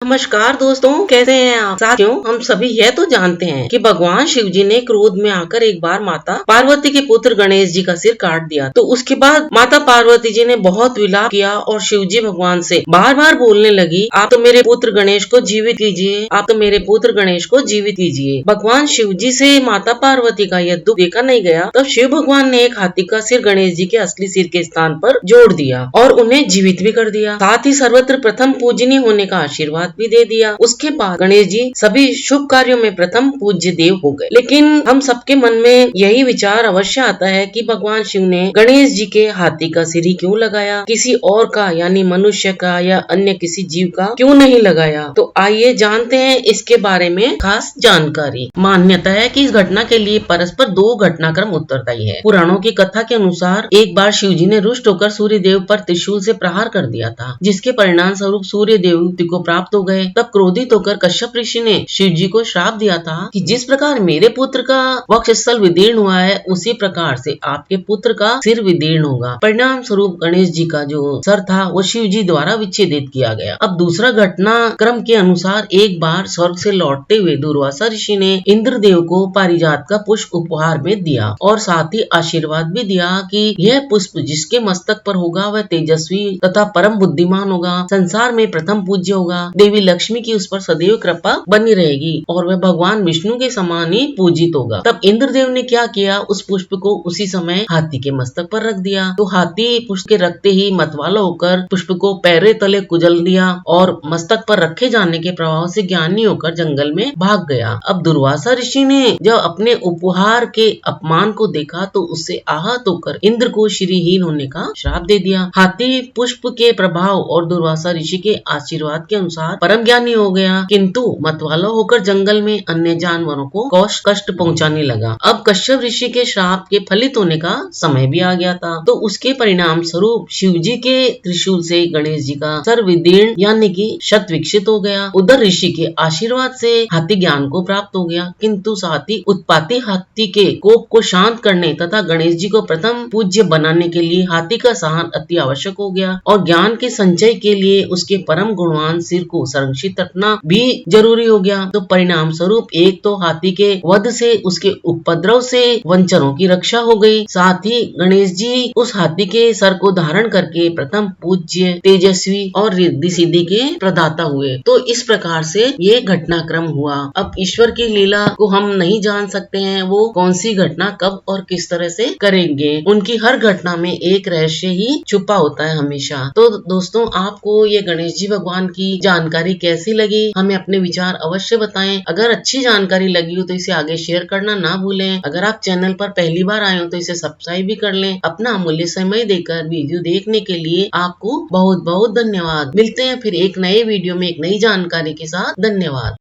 नमस्कार दोस्तों, कैसे हैं आप साथियों। हम सभी यह तो जानते हैं कि भगवान शिव जी ने क्रोध में आकर एक बार माता पार्वती के पुत्र गणेश जी का सिर काट दिया। तो उसके बाद माता पार्वती जी ने बहुत विलाप किया और शिव जी भगवान से बार बार बोलने लगी, आप तो मेरे पुत्र गणेश को जीवित कीजिए, आप तो मेरे पुत्र गणेश को जीवित कीजिए। भगवान शिव जी से माता पार्वती का यह दुख देखा नहीं गया। तब शिव भगवान ने एक हाथी का सिर गणेश जी के असली सिर के स्थान पर जोड़ दिया और उन्हें जीवित भी कर दिया। साथ ही सर्वत्र प्रथम पूजनीय होने का आशीर्वाद भी दे दिया। उसके बाद गणेश जी सभी शुभ कार्यों में प्रथम पूज्य देव हो गए। लेकिन हम सबके मन में यही विचार अवश्य आता है कि भगवान शिव ने गणेश जी के हाथी का सिर ही क्यों लगाया, किसी और का यानी मनुष्य का या अन्य किसी जीव का क्यों नहीं लगाया। तो आइए जानते हैं इसके बारे में खास जानकारी। मान्यता है कि इस घटना के लिए परस्पर दो घटनाक्रम उत्तरदायी है। पुराणों की कथा के अनुसार एक बार शिव जी ने रुष्ट होकर सूर्य देव पर त्रिशूल से प्रहार कर दिया था, जिसके परिणाम स्वरूप सूर्य देव को प्राप्त हो गए। तब क्रोधित होकर कश्यप ऋषि ने शिव जी को श्राप दिया था कि जिस प्रकार मेरे पुत्र का वक्षस्थल विदीर्ण हुआ है, उसी प्रकार से आपके पुत्र का सिर विदीर्ण होगा। परिणाम स्वरूप गणेश जी का जो सर था वो शिव जी द्वारा विच्छेदित किया गया। अब दूसरा घटना क्रम के अनुसार एक बार स्वर्ग से लौटते हुए दुर्वासा ऋषि ने इंद्रदेव को पारिजात का पुष्प उपहार में दिया और साथ ही आशीर्वाद भी दिया कि यह पुष्प जिसके मस्तक पर होगा वह तेजस्वी तथा परम बुद्धिमान होगा, संसार में प्रथम पूज्य होगा, देवी लक्ष्मी की उस पर सदैव कृपा बनी रहेगी और वह भगवान विष्णु के समान ही पूजित होगा। तब इंद्रदेव ने क्या किया, उस पुष्प को उसी समय हाथी के मस्तक पर रख दिया। तो हाथी पुष्प के रखते ही मतवाला होकर पुष्प को पैरे तले कुचल दिया और मस्तक पर रखे जाने के प्रभाव से ज्ञानी होकर जंगल में भाग गया। अब दुर्वासा ऋषि ने जब अपने उपहार के अपमान को देखा तो उससे आहत होकर इंद्र को श्रीहीन होने का श्राप दे दिया। हाथी पुष्प के प्रभाव और दुर्वासा ऋषि के आशीर्वाद के अनुसार परम ज्ञानी हो गया, किंतु मतवाला होकर जंगल में अन्य जानवरों को कष्ट पहुंचाने लगा। अब कश्यप ऋषि के श्राप के फलित होने का समय भी आ गया था। तो उसके परिणाम स्वरूप शिव जी के त्रिशूल से गणेश जी का सर विदीर्ण यानी कि शत विकसित हो गया। उधर ऋषि के आशीर्वाद से हाथी ज्ञान को प्राप्त हो गया, किंतु साथ ही उत्पाती हाथी के कोप को शांत करने तथा गणेश जी को प्रथम पूज्य बनाने के लिए हाथी का सहन अति आवश्यक हो गया और ज्ञान के संचय के लिए उसके परम गुणवान सिर को संरक्षित रखना भी जरूरी हो गया। तो परिणाम स्वरूप एक तो हाथी के वध से उसके उपद्रव से वंचरों की रक्षा हो गई, साथ ही गणेश जी उस हाथी के सर को धारण करके प्रथम पूज्य, तेजस्वी और रिद्धि सिद्धि के प्रदाता हुए। तो इस प्रकार से ये घटनाक्रम हुआ। अब ईश्वर की लीला को हम नहीं जान सकते हैं, वो कौन सी घटना कब और किस तरह से करेंगे। उनकी हर घटना में एक रहस्य ही छुपा होता है हमेशा। तो दोस्तों, आपको ये गणेश जी भगवान की जानकारी कैसी लगी, हमें अपने विचार अवश्य बताएं। अगर अच्छी जानकारी लगी हो तो इसे आगे शेयर करना ना भूलें। अगर आप चैनल पर पहली बार आए हो तो इसे सब्सक्राइब भी कर लें। अपना अमूल्य समय देकर वीडियो देखने के लिए आपको बहुत बहुत धन्यवाद। मिलते हैं फिर एक नए वीडियो में एक नई जानकारी के साथ। धन्यवाद।